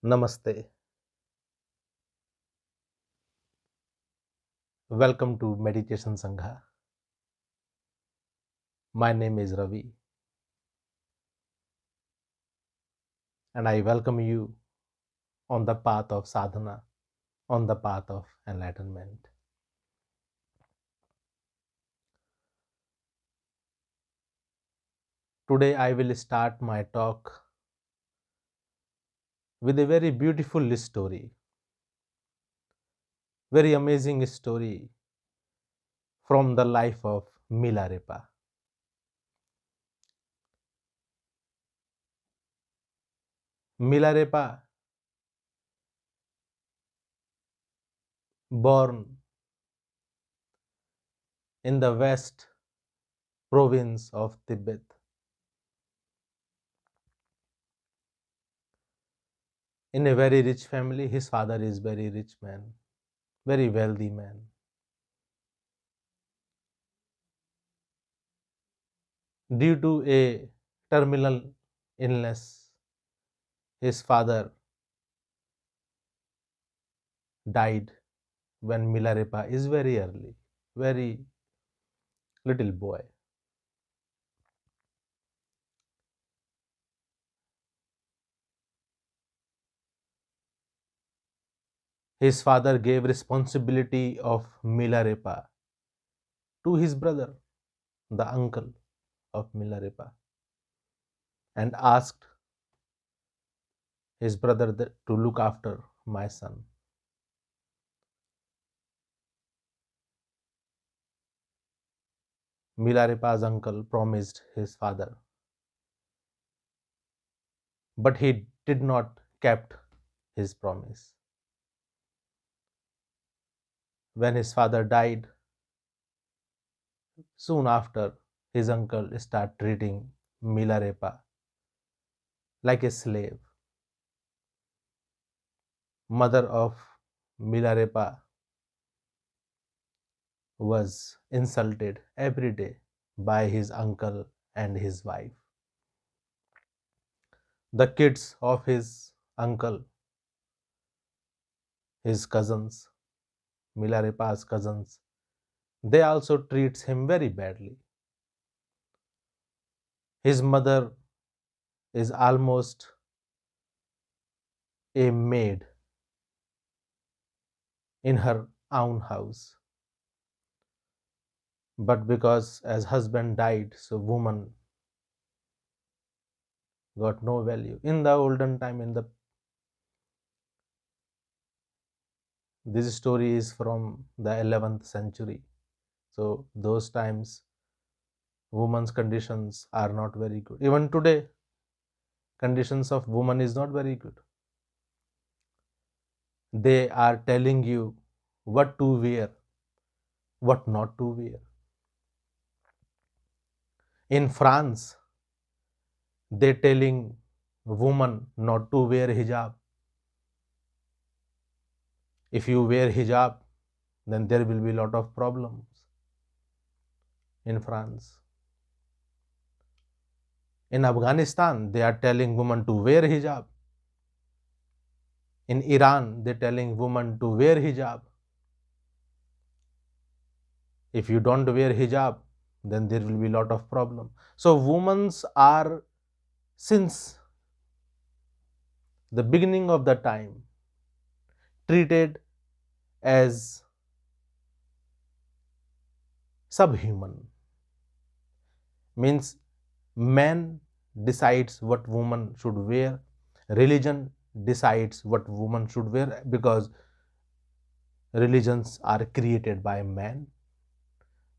Namaste. Welcome to Meditation Sangha. My name is Ravi and I welcome you on the path of sadhana, on the path of enlightenment. Today I will start my talk with a very beautiful story, very amazing story from the life of Milarepa. Milarepa, born in the west province of Tibet, in a very rich family. His father is very rich man, very wealthy man. Due to a terminal illness, his father died when Milarepa is very early, very little boy. His father gave responsibility of Milarepa to his brother, the uncle of Milarepa, and asked his brother to look after my son. Milarepa's uncle promised his father, but he did not kept his promise. When his father died, soon after, his uncle started treating Milarepa like a slave. Mother of Milarepa was insulted every day by his uncle and his wife. The kids of his uncle, his cousins, Milarepa's cousins, they also treats him very badly. His mother is almost a maid in her own house. But because as husband died, so woman got no value. In the olden time, in the this story is from the 11th century. So those times women's conditions are not very good. Even today, conditions of woman is not very good. They are telling you what to wear, what not to wear. In France, they telling woman not to wear hijab. If you wear hijab, then there will be a lot of problems in France. In Afghanistan, they are telling women to wear hijab. In Iran, they're telling women to wear hijab. If you don't wear hijab, then there will be a lot of problem. So women are, since the beginning of the time, treated as subhuman. Means man decides what woman should wear, religion decides what woman should wear, because religions are created by man.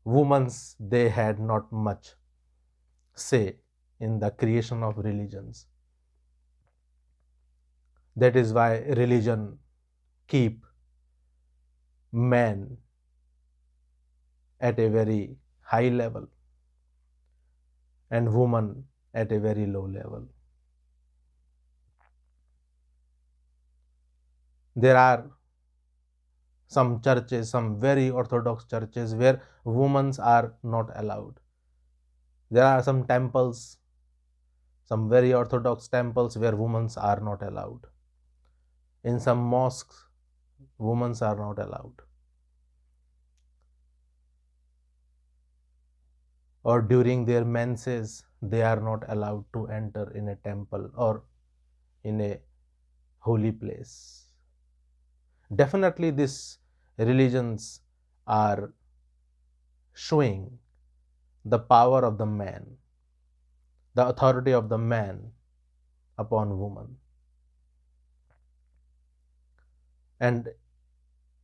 Women's, they had not much say in the creation of religions. That is why religion keep man at a very high level and woman at a very low level. There are some churches, some very orthodox churches, where women are not allowed. There are some temples, some very orthodox temples, where women are not allowed. In some mosques, women are not allowed. Or during their menses, they are not allowed to enter in a temple or in a holy place. Definitely, these religions are showing the power of the man, the authority of the man upon woman. And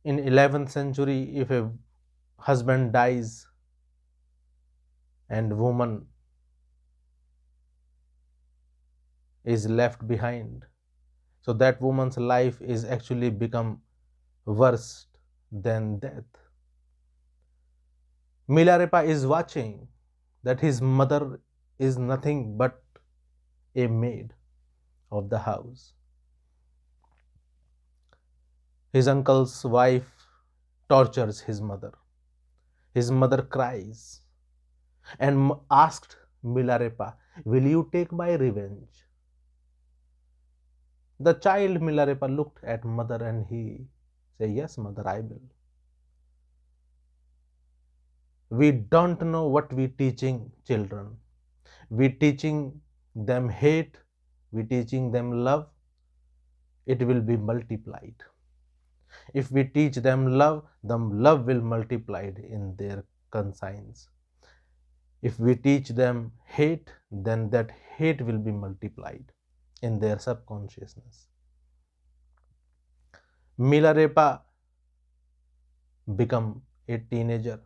in 11th century, if a husband dies and woman is left behind, so that woman's life is actually become worse than death. Milarepa is watching that his mother is nothing but a maid of the house. His uncle's wife tortures his mother. His mother cries and asked Milarepa, "Will you take my revenge?" The child Milarepa looked at mother and he said, "Yes, mother, I will." We don't know what we teaching children. We teaching them hate, we teaching them love, it will be multiplied. If we teach them love, the love will multiplied in their conscience. If we teach them hate, then that hate will be multiplied in their subconsciousness. Milarepa become a teenager,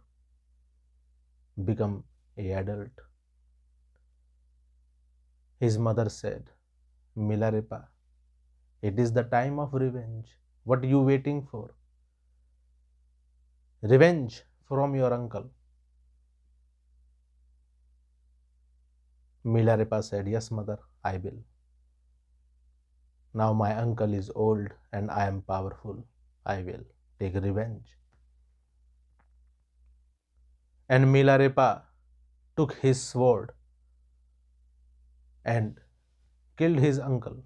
become a adult. His mother said, "Milarepa, it is the time of revenge. What are you waiting for? Revenge from your uncle." Milarepa said, "Yes, mother, I will. Now my uncle is old and I am powerful. I will take revenge." And Milarepa took his sword and killed his uncle.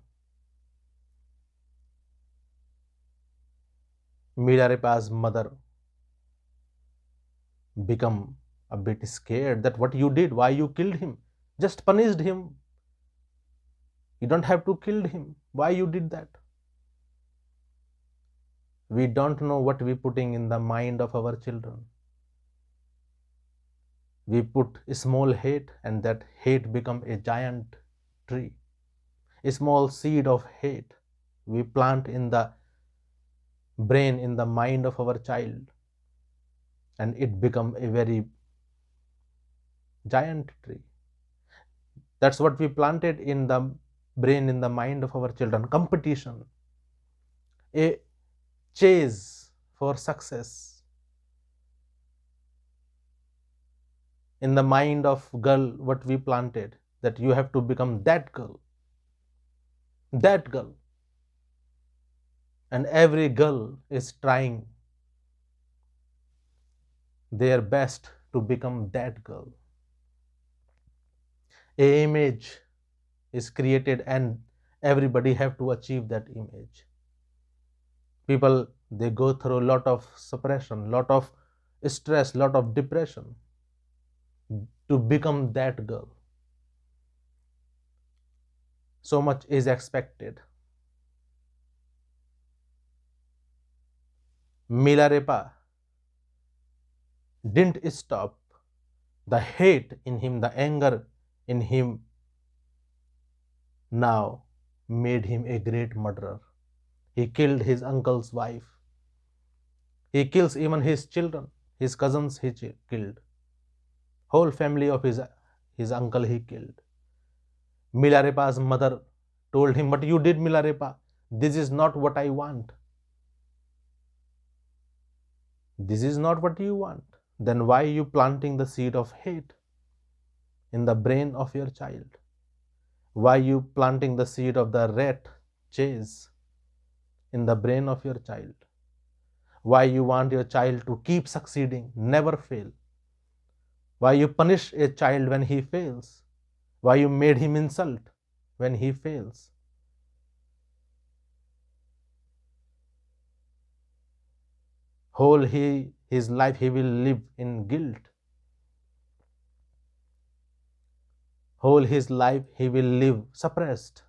Milarepa's mother became a bit scared that what you did, why you killed him, just punished him. You don't have to kill him. Why you did that? We don't know what we putting in the mind of our children. We put a small hate and that hate become a giant tree. A small seed of hate we plant in the brain, in the mind of our child, and it become a very giant tree. That's what we planted in the brain, in the mind of our children. Competition, a chase for success. In the mind of girl, what we planted, that you have to become that girl, that girl. And every girl is trying their best to become that girl. A image is created and everybody have to achieve that image. People, they go through a lot of suppression, lot of stress, lot of depression to become that girl. So much is expected. Milarepa didn't stop. The hate in him, the anger in him now made him a great murderer. He killed his uncle's wife. He kills even his children, his cousins he killed. Whole family of his uncle he killed. Milarepa's mother told him, "But you did, Milarepa. This is not what I want. This is not what you want. Then why are you planting the seed of hate in the brain of your child? Why are you planting the seed of the rat chase in the brain of your child? Why you want your child to keep succeeding, never fail? Why you punish a child when he fails? Why you made him insult when he fails?" Whole his life he will live in guilt. Whole his life he will live suppressed.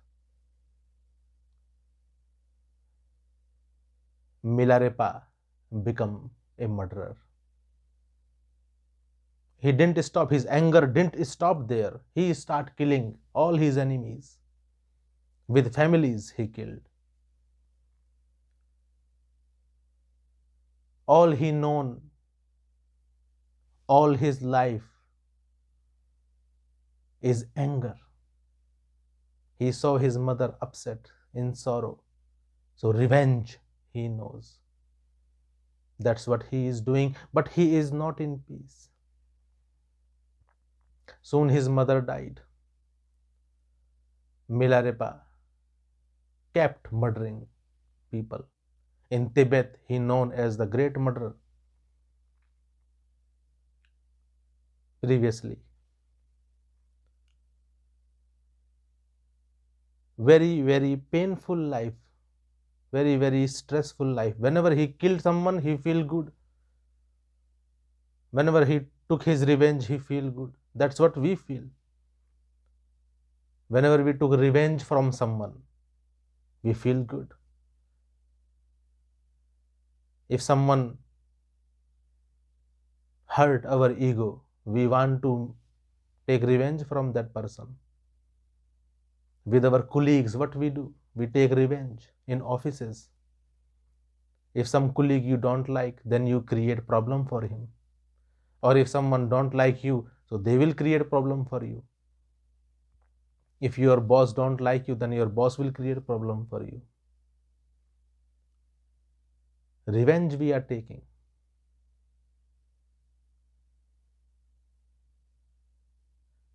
Milarepa become a murderer. He didn't stop, his anger didn't stop there. He started killing all his enemies. With families he killed. All he known, all his life is anger. He saw his mother upset in sorrow. So revenge he knows. That's what he is doing, but he is not in peace. Soon his mother died. Milarepa kept murdering people. In Tibet, he known as the great murderer previously. Very, very painful life, very, very stressful life. Whenever he killed someone, he feel good. Whenever he took his revenge, he feel good. That's what we feel. Whenever we took revenge from someone, we feel good. If someone hurt our ego, we want to take revenge from that person. With our colleagues, what we do? We take revenge in offices. If some colleague you don't like, then you create problem for him. Or if someone don't like you, so they will create problem for you. If your boss don't like you, then your boss will create problem for you. Revenge we are taking.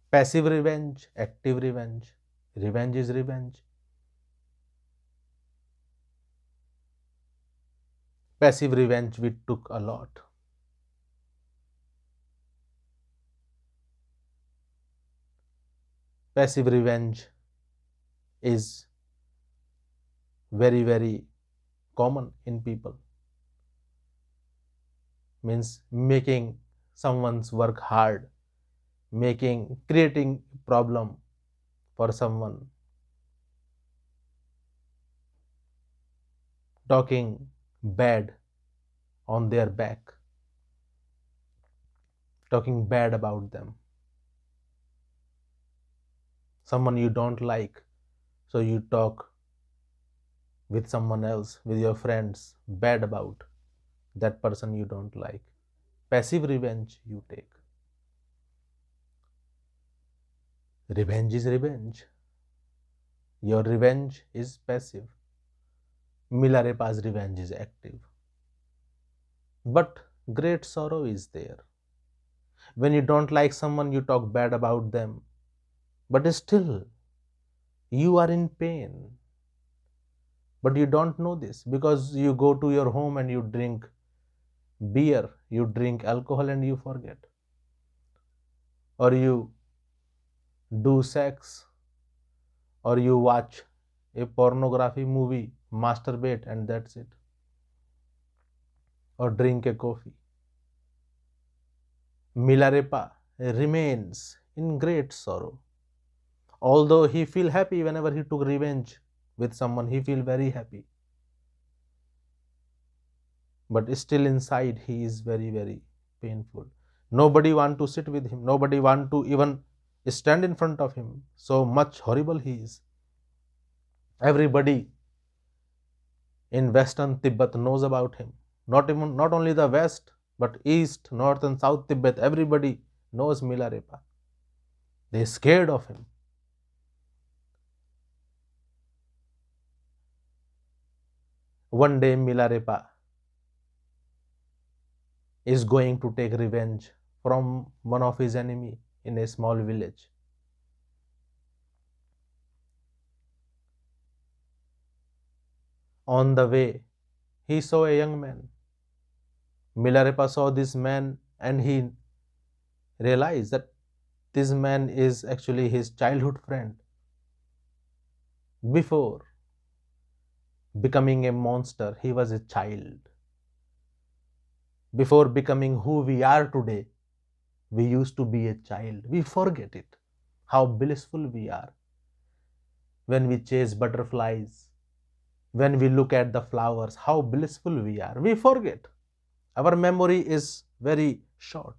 Passive revenge, active revenge. Revenge is revenge. Passive revenge we took a lot. Passive revenge is very, very common in people. Means making someone's work hard, creating problem for someone, talking bad on their back, talking bad about them. Someone you don't like, so you talk with someone else, with your friends, bad about that person you don't like. Passive revenge you take. Revenge is revenge. Your revenge is passive. Milarepa's revenge is active. But great sorrow is there. When you don't like someone, you talk bad about them. But still, you are in pain. But you don't know this because you go to your home and you drink beer, you drink alcohol and you forget. Or you do sex, or you watch a pornography movie, masturbate, and that's it. Or drink a coffee. Milarepa remains in great sorrow. Although he feel happy whenever he took revenge with someone, he feel very happy. But still inside he is very, very painful. Nobody want to sit with him. Nobody want to even stand in front of him. So much horrible he is. Everybody in Western Tibet knows about him. Not only the West, but East, North and South Tibet, everybody knows Milarepa. They scared of him. One day Milarepa is going to take revenge from one of his enemy in a small village. On the way, he saw a young man. Milarepa saw this man and he realized that this man is actually his childhood friend. Before becoming a monster, he was a child. Before becoming who we are today, we used to be a child. We forget it. How blissful we are when we chase butterflies, when we look at the flowers, how blissful we are. We forget. Our memory is very short.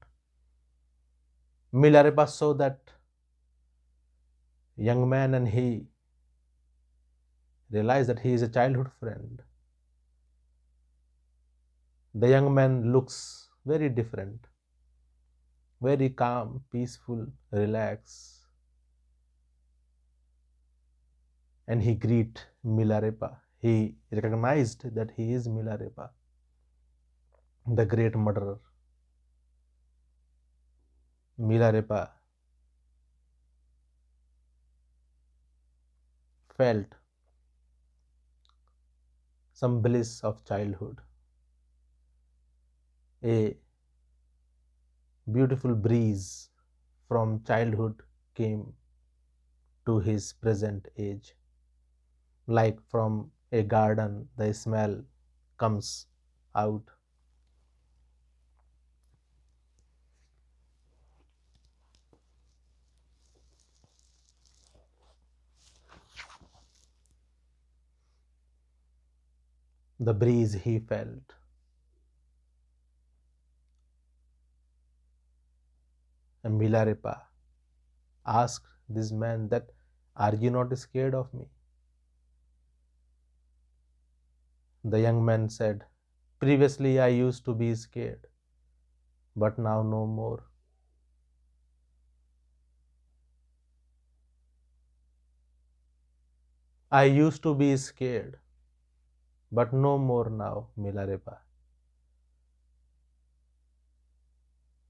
Milarepa saw that young man and he realized that he is a childhood friend. The young man looks very different, very calm, peaceful, relaxed, and he greet Milarepa. He recognized that he is Milarepa, the great murderer. Milarepa felt some bliss of childhood. A beautiful breeze from childhood came to his present age. Like from a garden, the smell comes out. The breeze he felt. And Milarepa asked this man that, are you not scared of me? The young man said, previously I used to be scared, but now no more. I used to be scared, but no more now, Milarepa.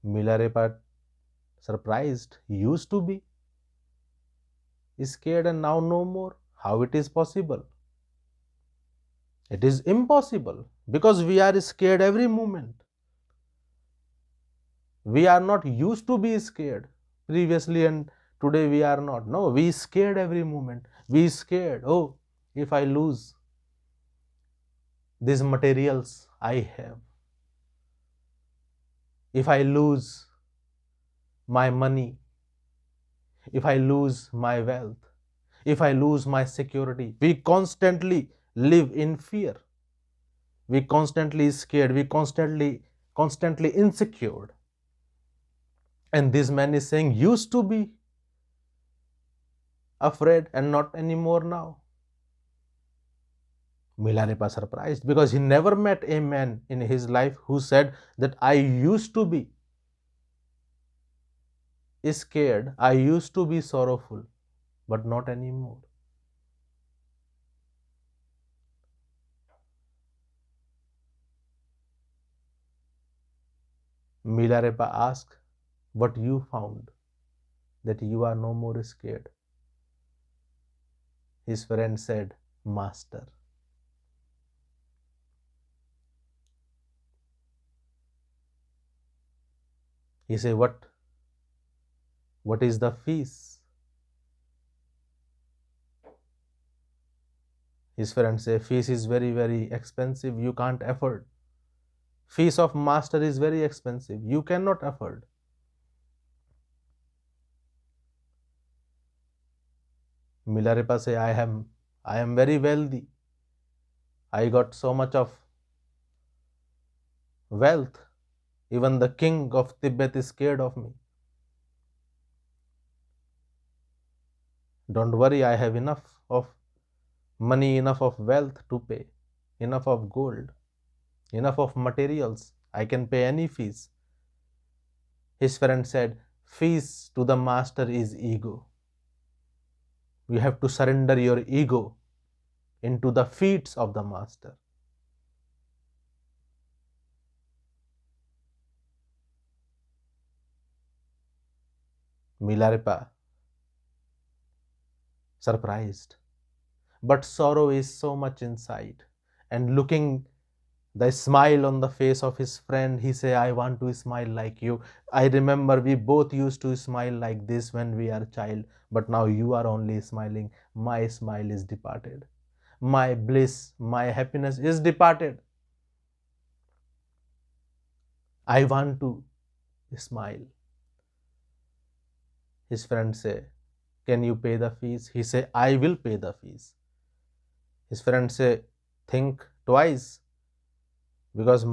Milarepa, surprised, used to be scared and now no more. How it is possible? It is impossible because we are scared every moment. We are not used to be scared previously and today we are not. No, we scared every moment. We scared, oh, if I lose these materials I have, if I lose my money, if I lose my wealth, if I lose my security, we constantly live in fear. We constantly scared, we constantly insecure. And this man is saying used to be afraid and not anymore now. Milarepa surprised because he never met a man in his life who said that I used to be scared, I used to be sorrowful, but not anymore. Milarepa asked, what you found that you are no more scared? His friend said, Master. He said, what? What is the fees? His friend said, fees is very, very expensive. You can't afford. Fees of master is very expensive. You cannot afford. Milarepa say, I am very wealthy. I got so much of wealth. Even the king of Tibet is scared of me. Don't worry, I have enough of money, enough of wealth to pay, enough of gold, enough of materials. I can pay any fees. His friend said, fees to the master is ego. You have to surrender your ego into the feet of the master. Milarepa, surprised. But sorrow is so much inside. And looking the smile on the face of his friend, he say, I want to smile like you. I remember we both used to smile like this when we are child, but now you are only smiling. My smile is departed. My bliss, my happiness is departed. I want to smile. His friend say, can you pay the fees? He say, I will pay the fees. His friend say, think twice, because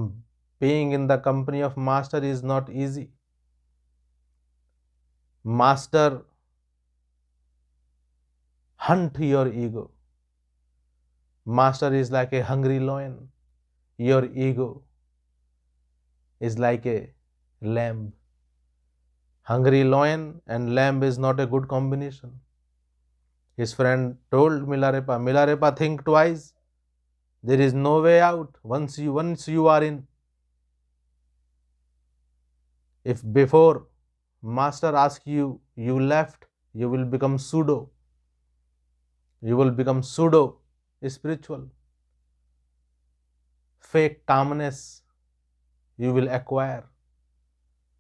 being in the company of master is not easy. Master hunt your ego. Master is like a hungry lion. Your ego is like a lamb. Hungry lion and lamb is not a good combination. His friend told Milarepa, Milarepa, think twice. There is no way out. Once you are in. If before master asks you, you left, you will become pseudo. You will become pseudo spiritual. Fake calmness you will acquire.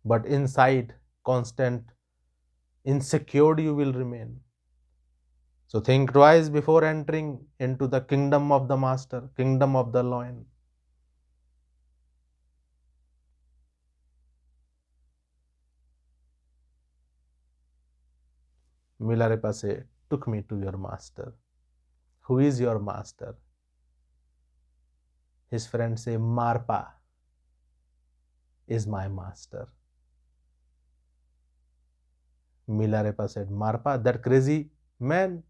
But inside, constant insecure you will remain. So think twice before entering into the kingdom of the master, kingdom of the lion. Milarepa said, took me to your master. Who is your master? His friend say, Marpa is my master. Milarepa said, Marpa, that crazy man.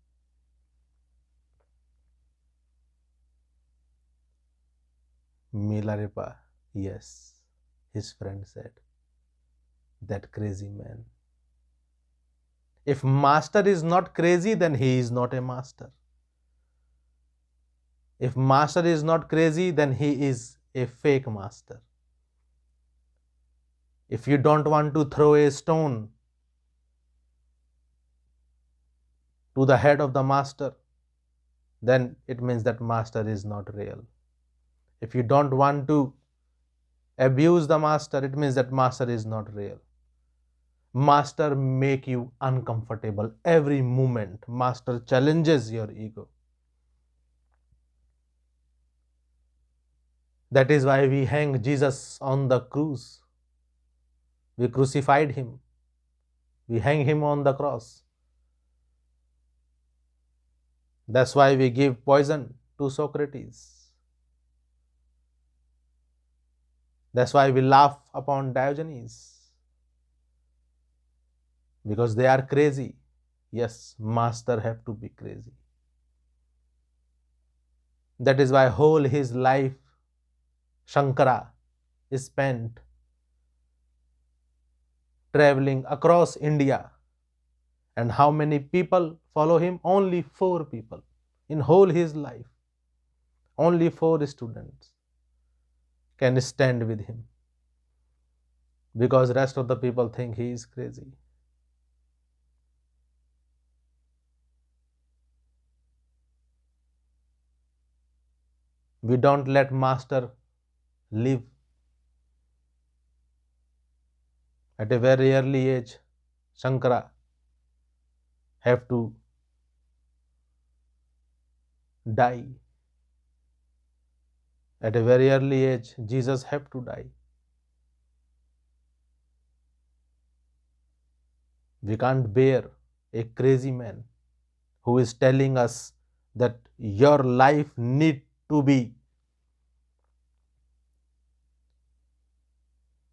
Milarepa, yes, his friend said, that crazy man. If master is not crazy, then he is not a master. If master is not crazy, then he is a fake master. If you don't want to throw a stone to the head of the master, then it means that master is not real. If you don't want to abuse the master, it means that master is not real. Master make you uncomfortable every moment. Master challenges your ego. That is why we hang Jesus on the cross. We crucified him. We hang him on the cross. That's why we give poison to Socrates. That's why we laugh upon Diogenes. Because they are crazy. Yes, master have to be crazy. That is why whole his life Shankara is spent traveling across India. And how many people follow him? Only 4 people. In whole his life, only 4 students can stand with him. Because rest of the people think he is crazy. We don't let master live. At a very early age, Shankara have to die. At a very early age, Jesus have to die. We can't bear a crazy man who is telling us that your life need to be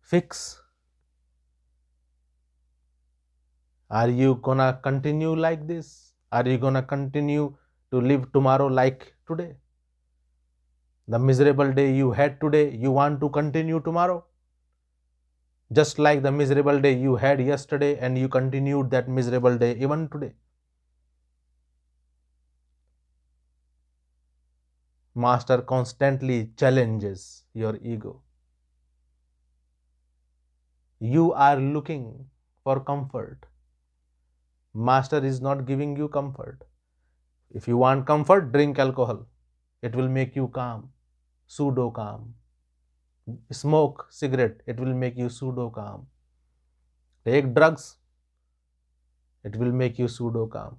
fixed. Are you gonna continue like this? Are you gonna continue to live tomorrow like today? The miserable day you had today, you want to continue tomorrow? Just like the miserable day you had yesterday and you continued that miserable day even today. Master constantly challenges your ego. You are looking for comfort. Master is not giving you comfort. If you want comfort, drink alcohol. It will make you calm, pseudo calm. Smoke cigarette, it will make you pseudo calm. Take drugs, it will make you pseudo calm.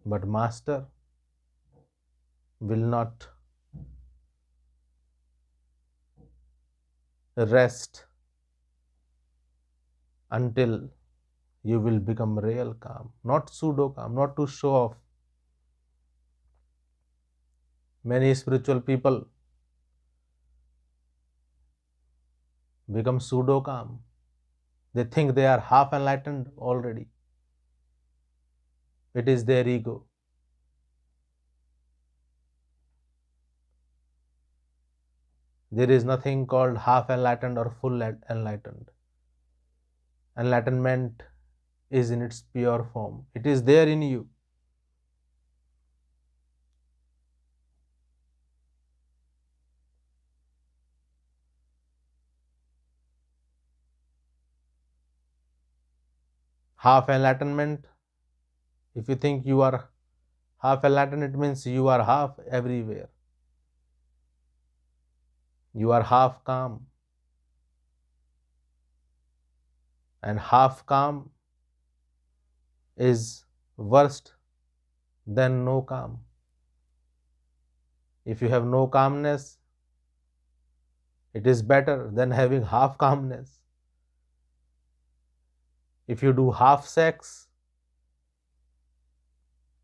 But master will not rest until you will become real calm, not pseudo calm, not to show off. Many spiritual people become pseudo calm. They think they are half enlightened already. It is their ego. There is nothing called half enlightened or full enlightened. Enlightenment is in its pure form. It is there in you. Half enlightenment, if you think you are half enlightened, it means you are half everywhere. You are half calm, and half calm is worse than no calm. If you have no calmness, it is better than having half calmness. If you do half sex,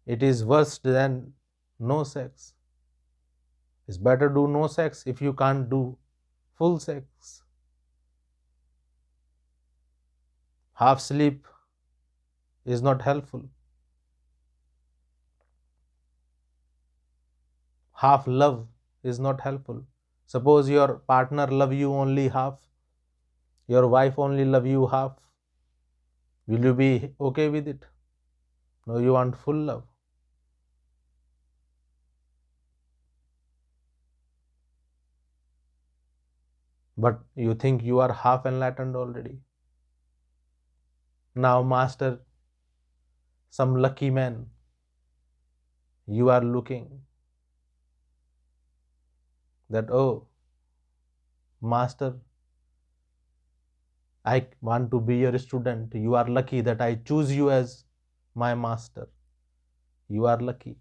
it is worse than no sex. It's better do no sex if you can't do full sex. Half sleep is not helpful. Half love is not helpful. Suppose your partner love you only half, your wife only love you half. Will you be okay with it? No, you want full love. But you think you are half enlightened already. Now, master, some lucky man, you are looking that, oh, master, I want to be your student. You are lucky that I choose you as my master. You are lucky.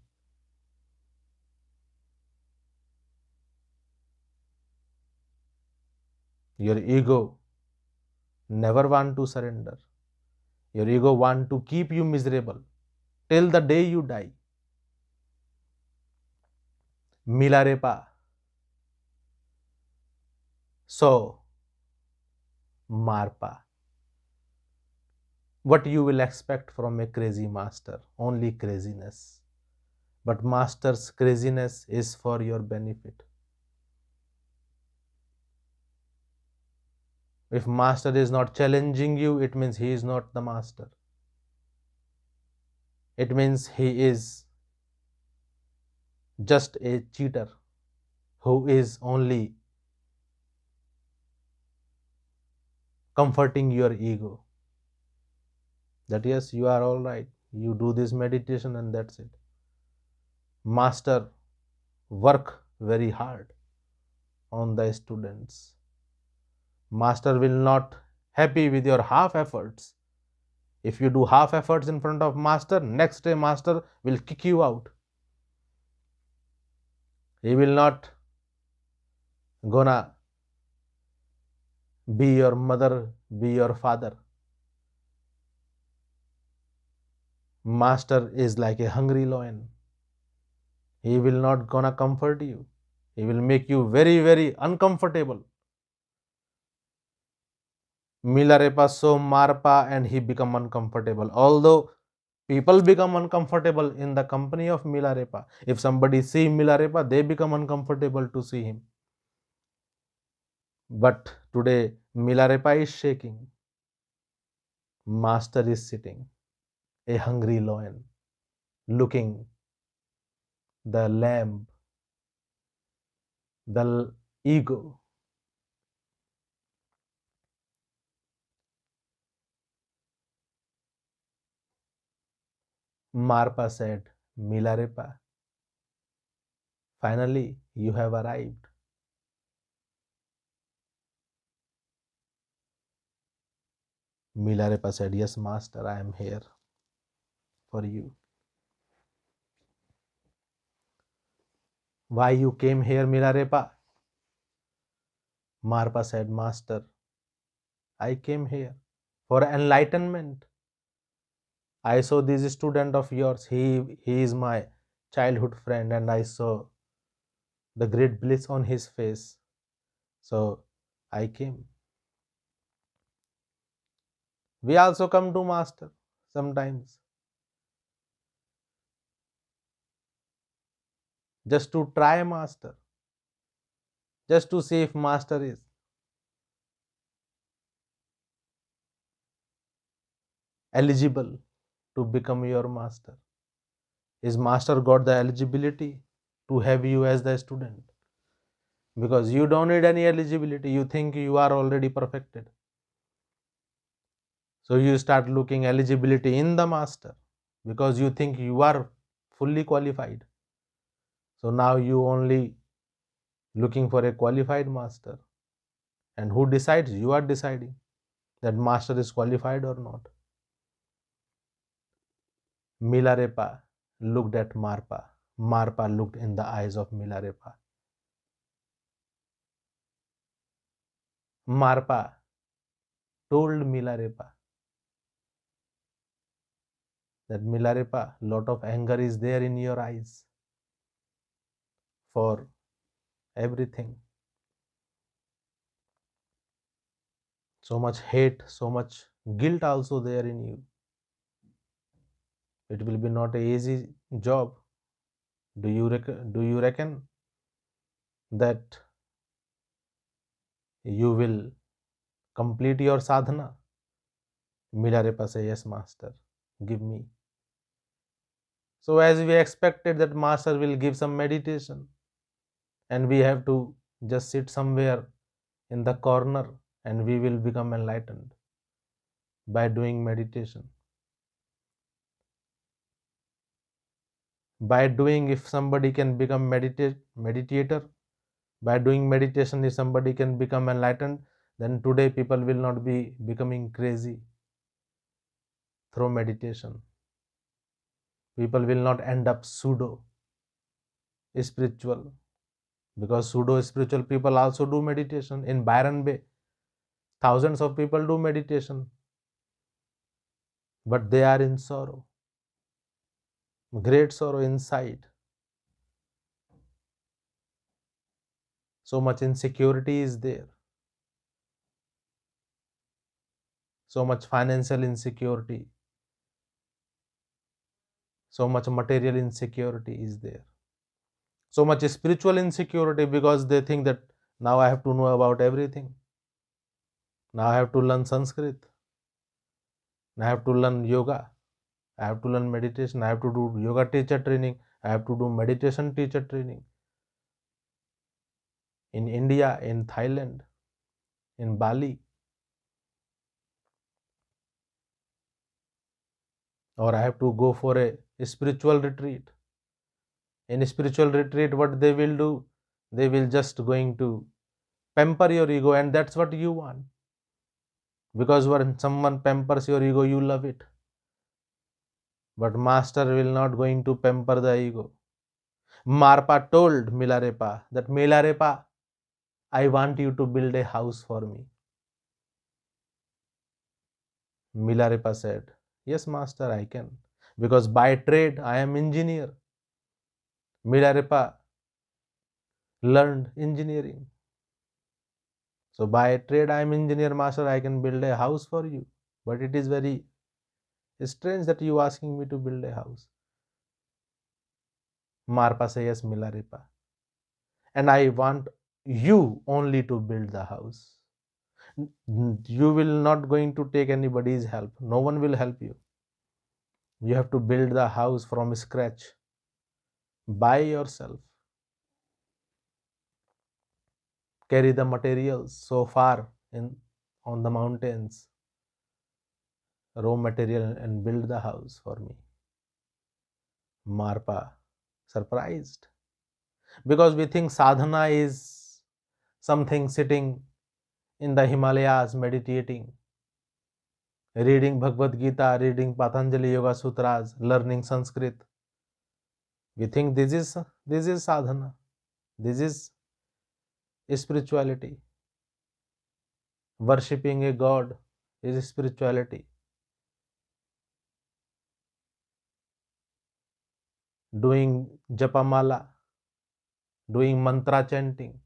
Your ego never want to surrender. Your ego want to keep you miserable till the day you die. Milarepa. So, Marpa. What you will expect from a crazy master? Only craziness. But master's craziness is for your benefit. If master is not challenging you, it means he is not the master. It means he is just a cheater who is only comforting your ego. That yes, you are all right. You do this meditation and that's it. Master work very hard on the students. Master will not happy with your half efforts. If you do half efforts in front of master, next day master will kick you out. He will not gonna be your mother, be your father. Master is like a hungry lion. He will not gonna comfort you. He will make you very, very uncomfortable. Milarepa saw Marpa and he become uncomfortable. Although people become uncomfortable in the company of Milarepa. If somebody see Milarepa, they become uncomfortable to see him. But today Milarepa is shaking. Master is sitting, a hungry lion, looking the lamb, the ego. Marpa said, Milarepa, finally you have arrived. Milarepa said, yes, master, I am here for you. Why you came here, Milarepa? Marpa said, Master, I came here for enlightenment. I saw this student of yours. He is my childhood friend, and I saw the great bliss on his face. So I came. We also come to Master sometimes just to try Master, just to see if Master is eligible to become your Master. Is Master got the eligibility to have you as the student? Because you don't need any eligibility. You think you are already perfected. So you start looking eligibility in the Master because you think you are fully qualified. So now you only looking for a qualified Master. And who decides? You are deciding that Master is qualified or not. Milarepa looked at Marpa. Marpa looked in the eyes of Milarepa. Marpa told Milarepa that Milarepa, lot of anger is there in your eyes for everything. So much hate, so much guilt also there in you. It will be not a easy job. Do you reckon that you will complete your sadhana? Milarepa say, yes, Master, give me. So as we expected that Master will give some meditation, and we have to just sit somewhere in the corner and we will become enlightened by doing meditation. By doing, if somebody can become meditator, by doing meditation, if somebody can become enlightened, then today people will not be becoming crazy through meditation. People will not end up pseudo spiritual, because pseudo spiritual people also do meditation. In Byron Bay, thousands of people do meditation, but they are in sorrow, great sorrow inside. So much insecurity is there, so much financial insecurity, so much material insecurity is there, so much spiritual insecurity, because they think that now I have to know about everything. Now I have to learn Sanskrit. I have to learn yoga. I have to learn meditation. I have to do yoga teacher training. I have to do meditation teacher training in India, in Thailand, in Bali. Or I have to go for a spiritual retreat. In spiritual retreat, what they will do? They will just going to pamper your ego, and that's what you want. Because when someone pampers your ego, you love it. But Master will not going to pamper the ego. Marpa told Milarepa that, Milarepa, I want you to build a house for me. Milarepa said, yes, Master, I can. Because by trade, I am engineer. Milarepa learned engineering. So by trade, I am engineer, Master, I can build a house for you. But it is very strange that you asking me to build a house. Marpa says, yes, Milarepa. And I want you only to build the house. You will not going to take anybody's help. No one will help you. You have to build the house from scratch by yourself. Carry the materials so far in on the mountains, raw material, and build the house for me. Marpa surprised, because we think sadhana is something sitting in the Himalayas meditating, reading Bhagavad Gita, reading Patanjali Yoga Sutras, learning Sanskrit. We think this is sadhana, this is spirituality. Worshipping a god is spirituality. Doing japamala, doing mantra chanting,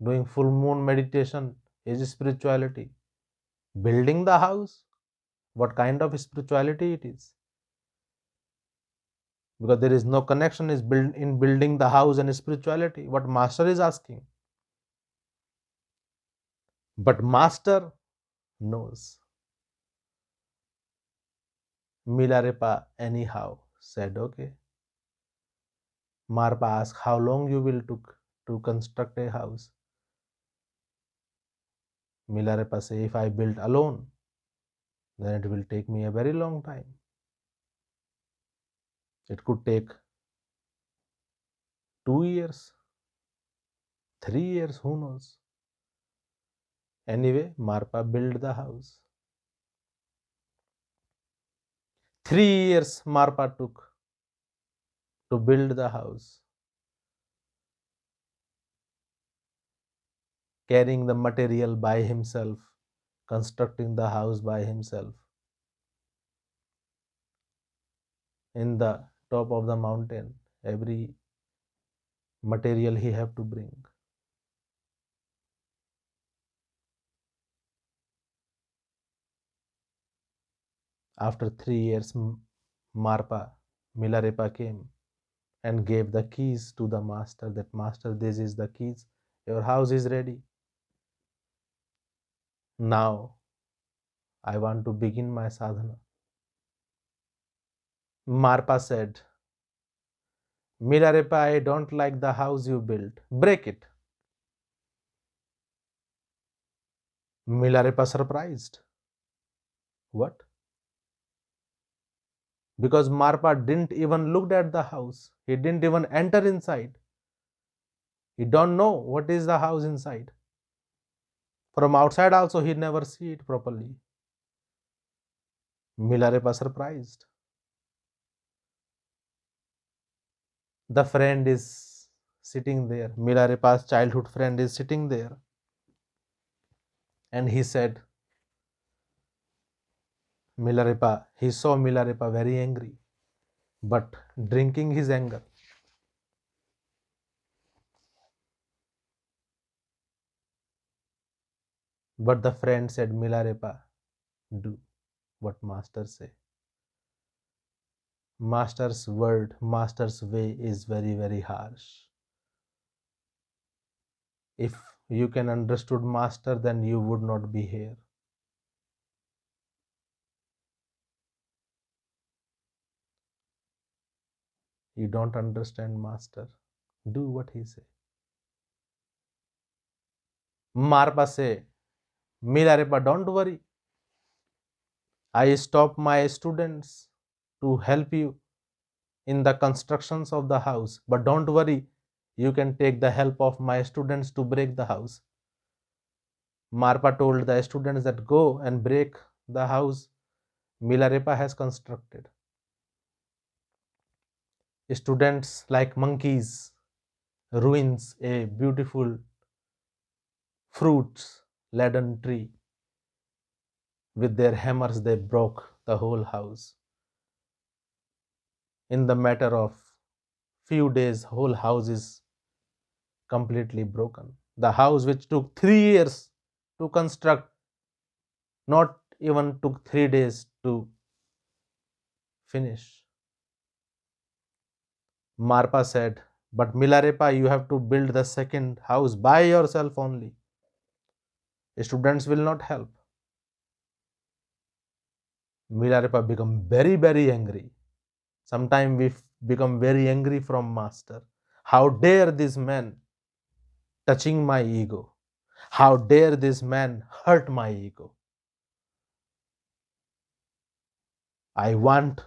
doing full moon meditation is spirituality. Building the house, what kind of spirituality it is? Because there is no connection is built in building the house and spirituality. What master is asking, but master knows. Milarepa anyhow said, okay. Marpa asked how long you will took to construct a house. Milarepa say, if I build alone, then it will take me a very long time. It could take 2 years, 3 years, who knows. Anyway, Marpa built the house. 3 years Marpa took to build the house, carrying the material by himself, constructing the house by himself in the top of the mountain. Every material he have to bring. After 3 years, Marpa, Milarepa came and gave the keys to the master. That master, this is the keys. Your house is ready. Now I want to begin my sadhana. Marpa said, Milarepa, I don't like the house you built. Break it. Milarepa surprised. What? Because Marpa didn't even look at the house. He didn't even enter inside. He don't know what is the house inside. From outside also he never see it properly. Milarepa surprised. The friend is sitting there. Milarepa's childhood friend is sitting there. And he said, Milarepa, he saw Milarepa very angry, but drinking his anger. But the friend said, Milarepa, do what master say. Master's word, master's way is very, very harsh. If you can understood master, then you would not be here. You don't understand master. Do what he say. Marpa say, Milarepa, don't worry. I stop my students to help you in the constructions of the house. But don't worry, you can take the help of my students to break the house. Marpa told the students that go and break the house Milarepa has constructed. Students, like monkeys, ruins a beautiful fruits laden tree. With their hammers, they broke the whole house. In the matter of few days, whole house is completely broken. The house which took 3 years to construct, not even took 3 days to finish. Marpa said, but Milarepa, you have to build the second house by yourself only. Students will not help. Milarepa become very, very angry. Sometimes we become very angry from master. How dare this man touching my ego? How dare this man hurt my ego? I want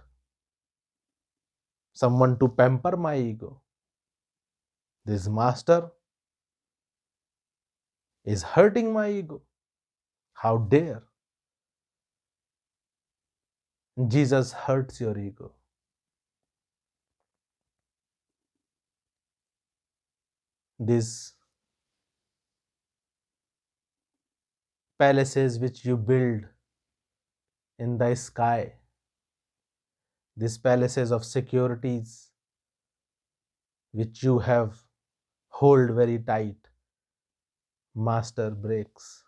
someone to pamper my ego. This master is hurting my ego. How dare? Jesus hurts your ego. This palaces which you build in the sky, these palaces of securities which you have hold very tight, master breaks.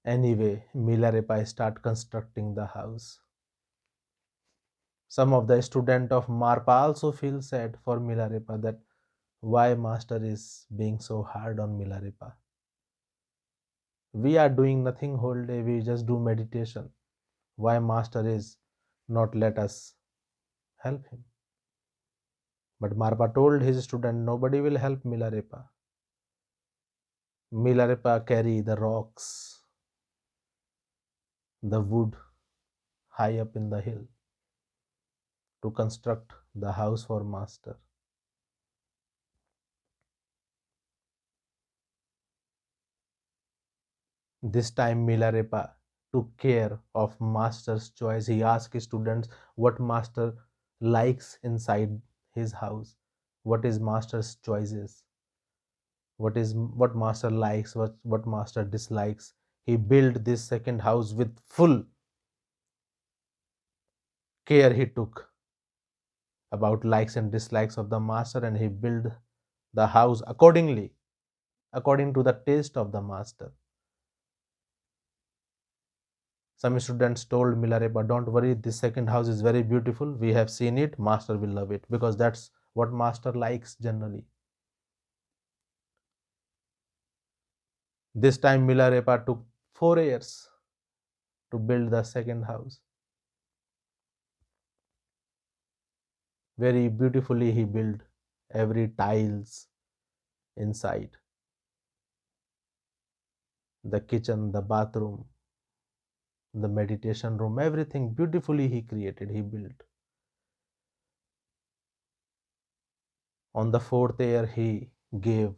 Anyway, Milarepa start constructing the house. Some of the student of Marpa also feel sad for Milarepa that why master is being so hard on Milarepa. We are doing nothing whole day, we just do meditation. Why master is not let us help him? But Marpa told his student nobody will help Milarepa. Milarepa carry the rocks, the wood high up in the hill to construct the house for master. This time Milarepa took care of master's choice. He asked his students what master likes inside his house, what is master's choices, what master likes, what master dislikes. He built this second house with full care. He took about likes and dislikes of the master, and he built the house accordingly, according to the taste of the master. Some students told Milarepa, don't worry, this second house is very beautiful. We have seen it. Master will love it because that's what master likes generally. This time Milarepa took 4 years to build the second house. Very beautifully he built every tiles inside the kitchen, the bathroom, the meditation room, everything beautifully he created, he built. On the fourth year, he gave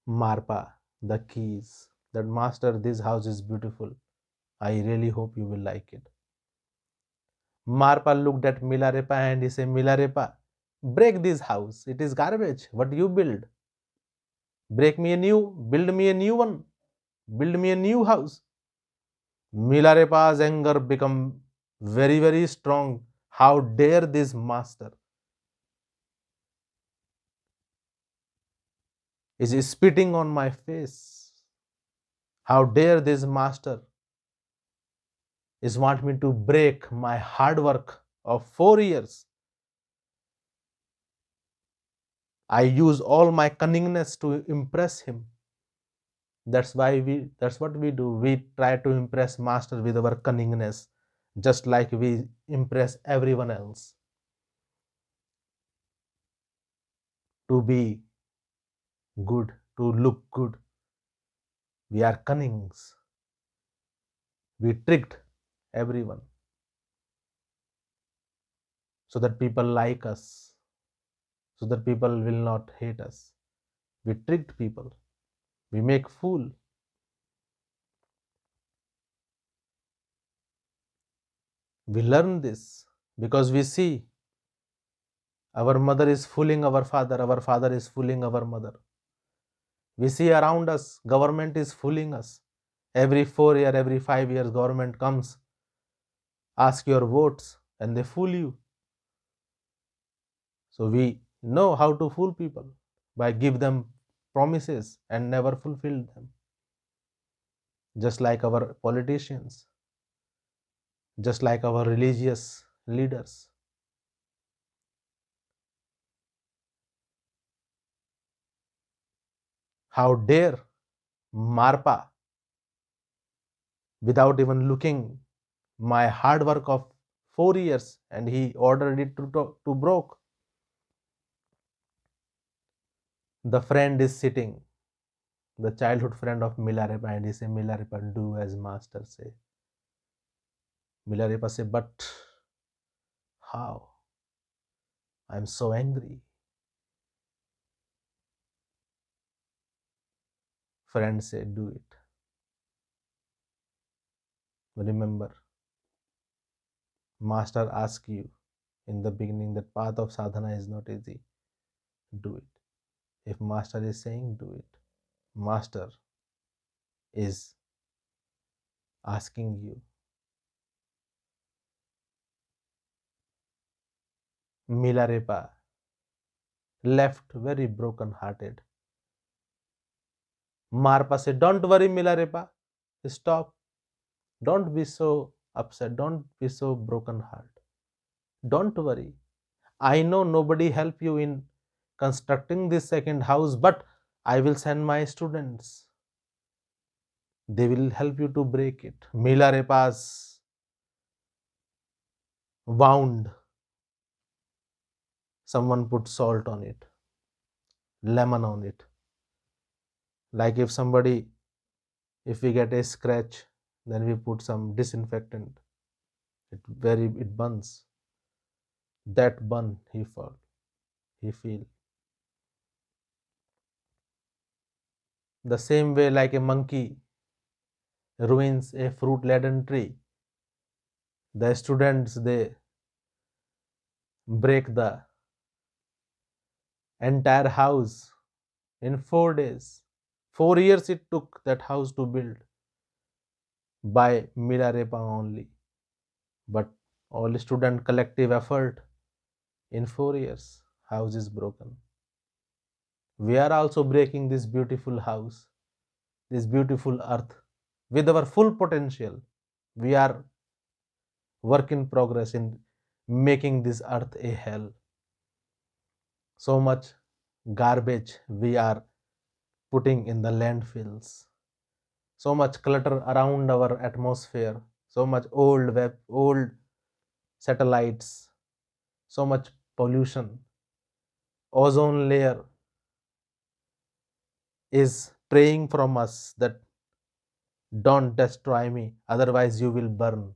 Marpa the keys. That master, this house is beautiful. I really hope you will like it. Marpa looked at Milarepa and he said, Milarepa, break this house. It is garbage. What you build? Break me a new, build me a new one. Build me a new house. Milarepa's anger became very, very strong. How dare this master is spitting on my face. How dare this master is want me to break my hard work of 4 years. I use all my cunningness to impress him. That's what we do. We try to impress master with our cunningness, just like we impress everyone else. To be good, to look good. We are cunnings. We tricked everyone so that people like us, so that people will not hate us. We tricked people. We make fool. We learn this because we see our mother is fooling our father is fooling our mother. We see around us, government is fooling us. Every 4 year, every 5 years, government comes, ask your votes, and they fool you. So we know how to fool people by give them promises and never fulfill them. Just like our politicians, just like our religious leaders. How dare Marpa, without even looking my hard work of 4 years, and he ordered it to broke. The friend is sitting, the childhood friend of Milarepa, and he say, Milarepa, do as master say. Milarepa say, but how? I am so angry. Friend say, do it. Remember, master asked you in the beginning that path of sadhana is not easy. Do it. If master is saying do it, master is asking you. Milarepa left very broken hearted. Marpa said, don't worry, Milarepa. Stop. Don't be so upset. Don't be so broken heart. Don't worry. I know nobody help you in constructing this second house, but I will send my students. They will help you to break it. Milarepa's wound. Someone put salt on it, lemon on it. Like if we get a scratch, then we put some disinfectant. It burns. That burn he feel. The same way like a monkey ruins a fruit laden tree, the students they break the entire house in 4 days. 4 years it took that house to build by Milarepa only. But all student collective effort, in 4 years, house is broken. We are also breaking this beautiful house, this beautiful earth with our full potential. We are work in progress in making this earth a hell. So much garbage we are putting in the landfills, so much clutter around our atmosphere, so much old satellites, so much pollution. Ozone layer is praying from us that don't destroy me, otherwise you will burn.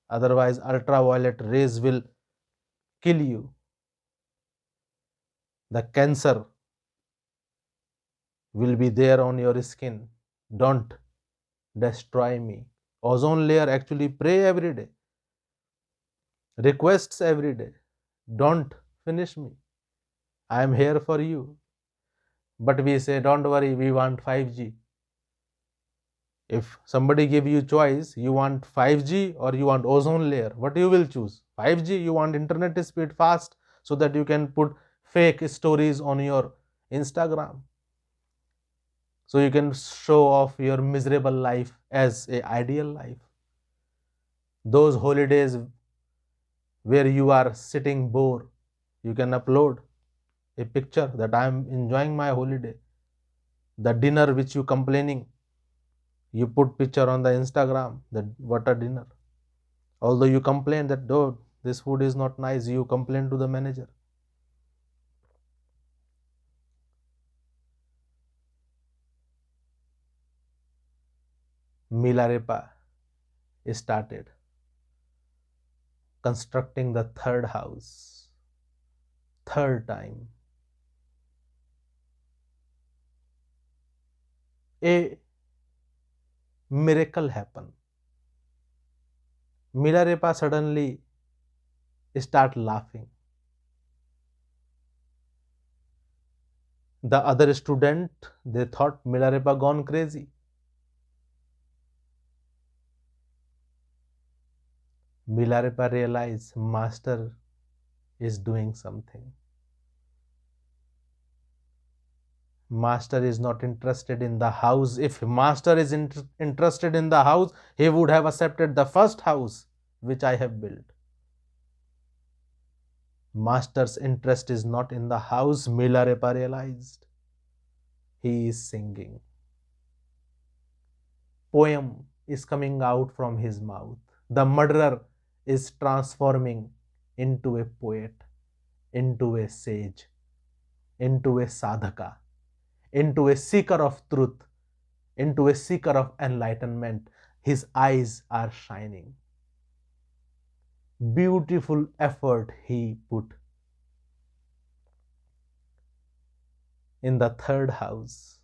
Otherwise, ultraviolet rays will kill you. The cancer will be there on your skin. Don't destroy me. Ozone layer actually pray every day, requests every day. Don't finish me. I am here for you. But we say, don't worry, we want 5G. If somebody give you choice, you want 5G or you want ozone layer, what you will choose? 5G, you want internet speed fast so that you can put fake stories on your Instagram. So you can show off your miserable life as a ideal life. Those holidays where you are sitting bored, you can upload a picture that I am enjoying my holiday. The dinner which you complaining, you put picture on the Instagram that what a dinner. Although you complain that oh, this food is not nice, you complain to the manager. Milarepa started constructing the third house. Third time. A miracle happened. Milarepa suddenly start laughing. The other student, they thought Milarepa gone crazy. Milarepa realized master is doing something. Master is not interested in the house. If master is interested in the house, he would have accepted the first house which I have built. Master's interest is not in the house, Milarepa realized. He is singing. Poem is coming out from his mouth. The murderer is transforming into a poet, into a sage, into a sadhaka, into a seeker of truth, into a seeker of enlightenment. His eyes are shining. Beautiful effort he put in the third house.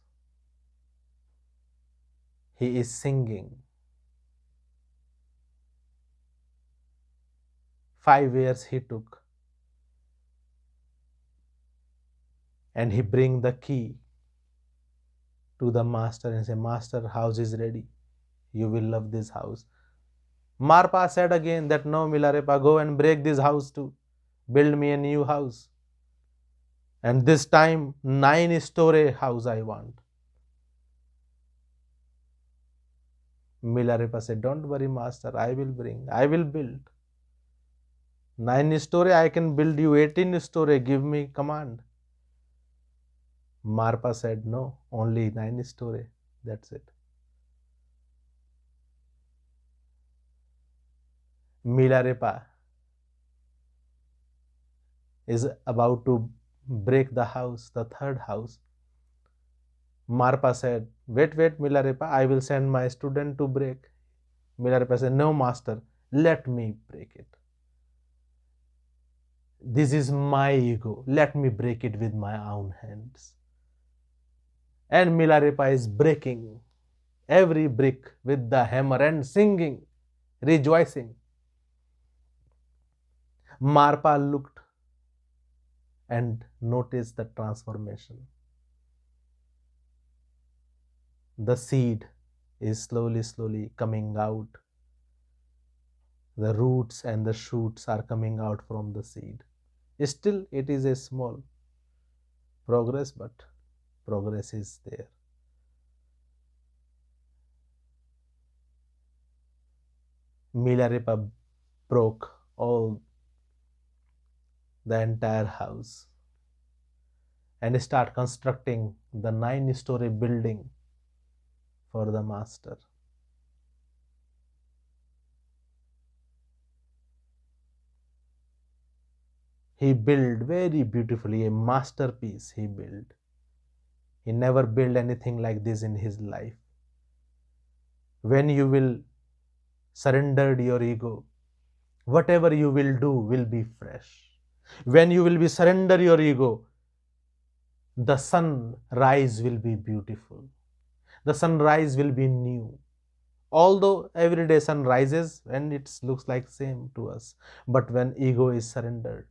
He is singing. 5 years he took. And he bring the key to the master and say, Master, house is ready. You will love this house. Marpa said again that no, Milarepa, go and break this house too. Build me a new house. And this time, 9-story house I want. Milarepa said, don't worry, master, I will build. 9-story, I can build you 18-story, give me command. Marpa said, no, only 9-story, that's it. Milarepa is about to break the house, the third house. Marpa said, wait, Milarepa, I will send my student to break. Milarepa said, no, master, let me break it. This is my ego. Let me break it with my own hands. And Milarepa is breaking every brick with the hammer and singing, rejoicing. Marpa looked and noticed the transformation. The seed is slowly coming out. The roots and the shoots are coming out from the seed. Still, it is a small progress, but progress is there. Milarepa broke all the entire house and start constructing the 9-story building for the master. He built very beautifully, a masterpiece he built. He never built anything like this in his life. When you will surrender your ego, whatever you will do will be fresh. When you will be surrender your ego, the sunrise will be beautiful. The sunrise will be new. Although every day sun rises and it looks like same to us, but when ego is surrendered,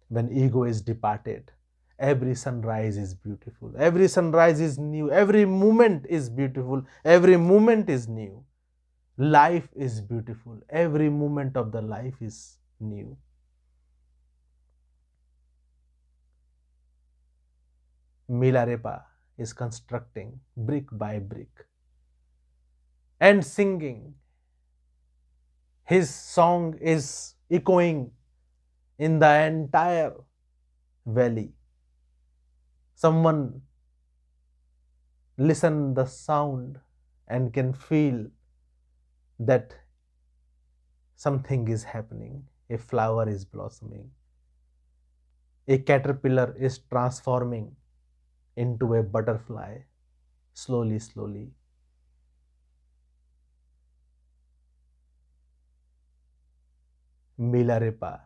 when ego is departed, every sunrise is beautiful. Every sunrise is new. Every moment is beautiful. Every moment is new. Life is beautiful. Every moment of the life is new. Milarepa is constructing brick by brick and singing. His song is echoing in the entire valley. Someone listen the sound and can feel that something is happening. A flower is blossoming. A caterpillar is transforming into a butterfly slowly. Milarepa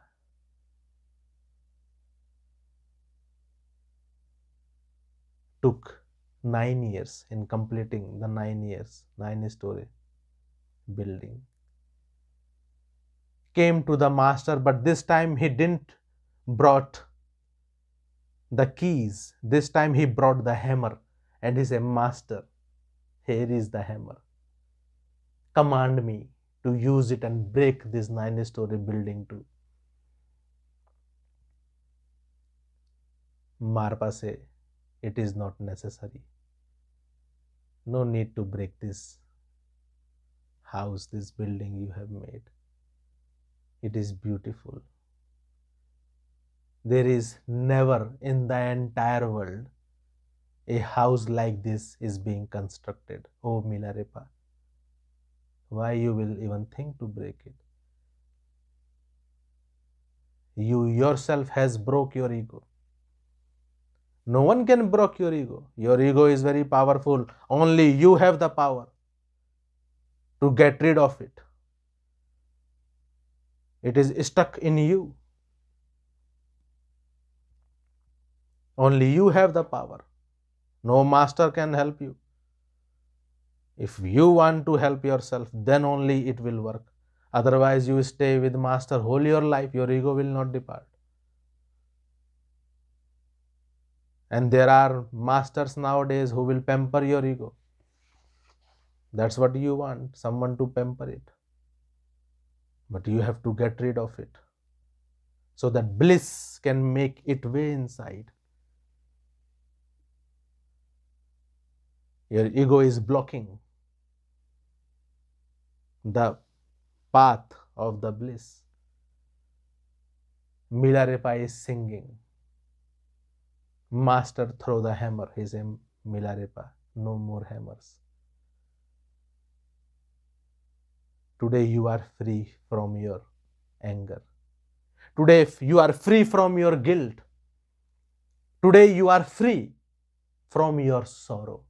took 9 years in completing the 9 years, 9-story building. Came to the master, but this time he didn't brought the keys. This time he brought the hammer and he said, Master, here is the hammer. Command me to use it and break this 9-story building too. Marpa say, it is not necessary. No need to break this house, this building you have made. It is beautiful. There is never in the entire world a house like this is being constructed. Oh Milarepa, why you will even think to break it? You yourself has broke your ego. No one can break your ego. Your ego is very powerful. Only you have the power to get rid of it. It is stuck in you. Only you have the power. No master can help you. If you want to help yourself, then only it will work. Otherwise, you stay with master whole your life. Your ego will not depart. And there are masters nowadays who will pamper your ego. That's what you want, someone to pamper it. But you have to get rid of it so that bliss can make it way inside. Your ego is blocking the path of the bliss. Milarepa is singing. Master, throw the hammer. He said, Milarepa, no more hammers. Today you are free from your anger. Today you are free from your guilt. Today you are free from your sorrow.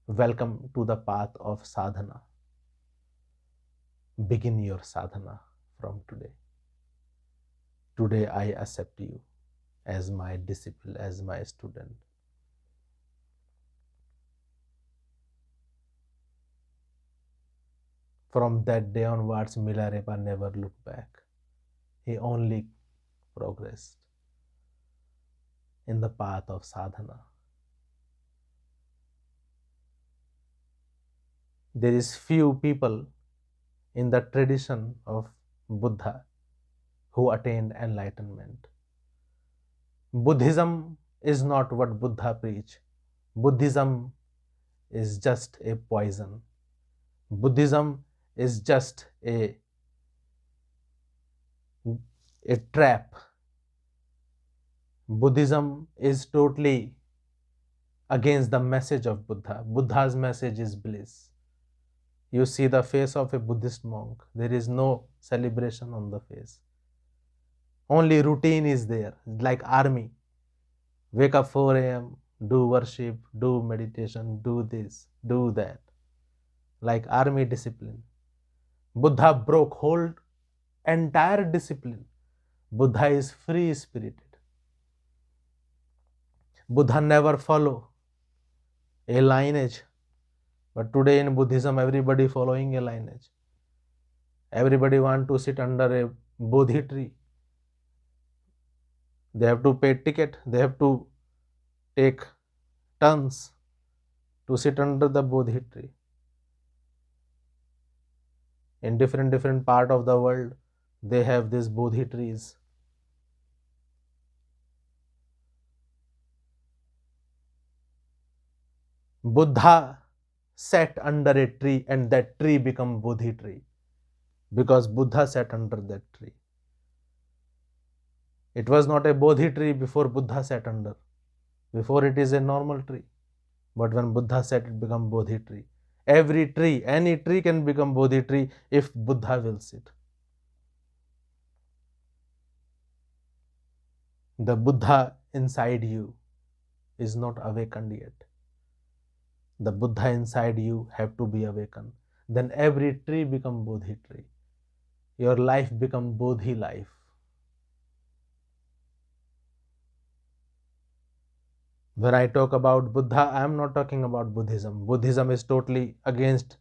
Welcome to the path of sadhana. Begin your sadhana from today. Today I accept you as my disciple, as my student. From that day onwards, Milarepa never looked back. He only progressed in the path of sadhana. There is few people in the tradition of Buddha who attained enlightenment. Buddhism is not what Buddha preached. Buddhism is just a poison. Buddhism is just a trap. Buddhism is totally against the message of Buddha. Buddha's message is bliss. You see the face of a Buddhist monk, there is no celebration on the face. Only routine is there, like army. Wake up 4 a.m., do worship, do meditation, do this, do that. Like army discipline. Buddha broke whole entire discipline. Buddha is free spirited. Buddha never follow a lineage. But today in Buddhism, everybody following a lineage. Everybody want to sit under a Bodhi tree. They have to pay ticket. They have to take turns to sit under the Bodhi tree. In different part of the world, they have these Bodhi trees. Buddha sat under a tree and that tree become Bodhi tree because Buddha sat under that tree. It was not a Bodhi tree before Buddha sat under. Before it is a normal tree. But when Buddha sat, it become Bodhi tree. Every tree, any tree can become Bodhi tree if Buddha wills it. The Buddha inside you is not awakened yet. The Buddha inside you have to be awakened. Then every tree become Bodhi tree. Your life become Bodhi life. When I talk about Buddha, I am not talking about Buddhism. Buddhism is totally against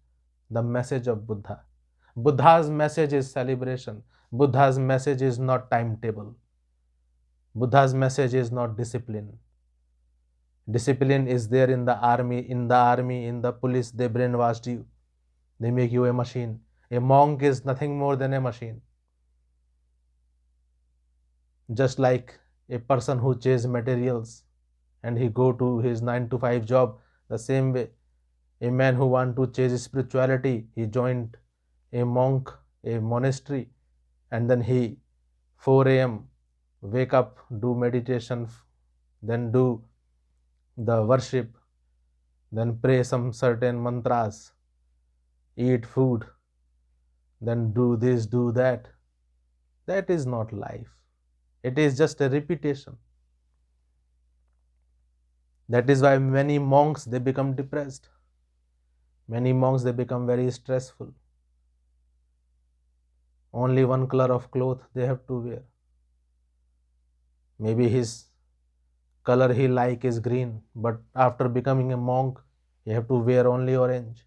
the message of Buddha. Buddha's message is celebration. Buddha's message is not timetable. Buddha's message is not discipline. Discipline is there in the army, in the police, they brainwashed you. They make you a machine. A monk is nothing more than a machine. Just like a person who chases materials and he go to his 9 to 5 job, the same way a man who want to chase spirituality, he joined a monk, a monastery, and then he 4 a.m. wake up, do meditation, then do the worship, then pray some certain mantras, eat food, then do this, do that. That is not life. It is just a repetition. That is why many monks, they become depressed. Many monks, they become very stressful. Only one color of cloth they have to wear. Maybe his color he like is green, but after becoming a monk, he have to wear only orange.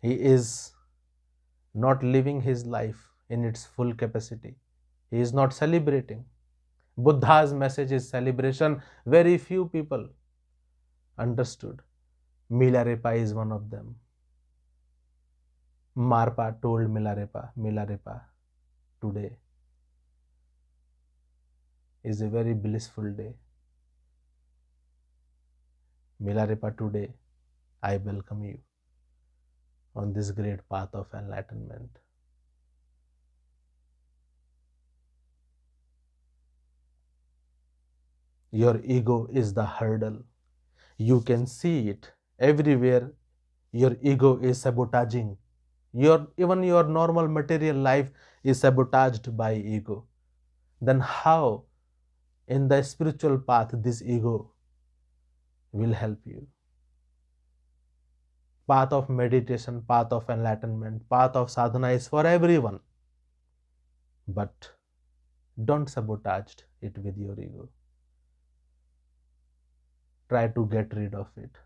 He is not living his life in its full capacity. He is not celebrating. Buddha's message is celebration. Very few people understood. Milarepa is one of them. Marpa told Milarepa, today is a very blissful day. Milarepa, today I welcome you on this great path of enlightenment. Your ego is the hurdle. You can see it everywhere. Your ego is sabotaging. Even your normal material life is sabotaged by ego. Then how in the spiritual path this ego will help you? Path of meditation, path of enlightenment, path of sadhana is for everyone. But don't sabotage it with your ego. Try to get rid of it.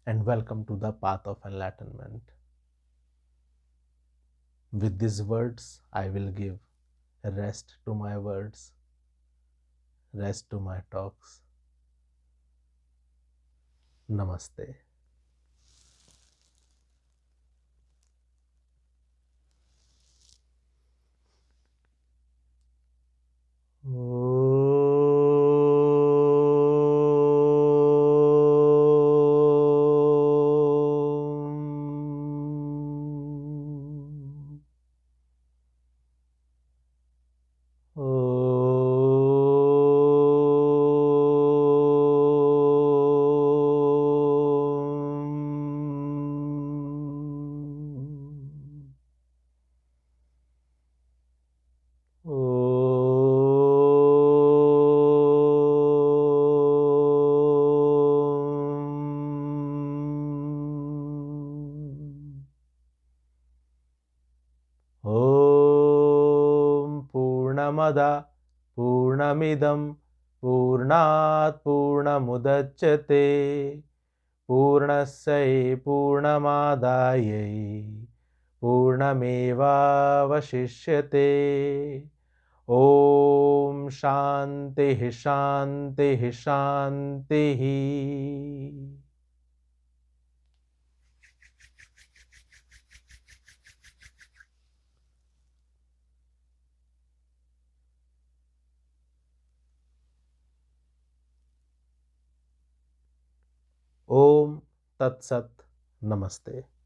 And welcome to the path of enlightenment. With these words, I will give rest to my words, rest to my talks. Namaste. ॐ पूर्णमद पूर्णमिदं पूर्णात् पूर्णमुदच्यते पूर्णस्य पूर्णमादायै पूर्णमेवावशिष्यते ॐ शान्तिः शान्तिः शान्तिः। ओम तत्सत। नमस्ते।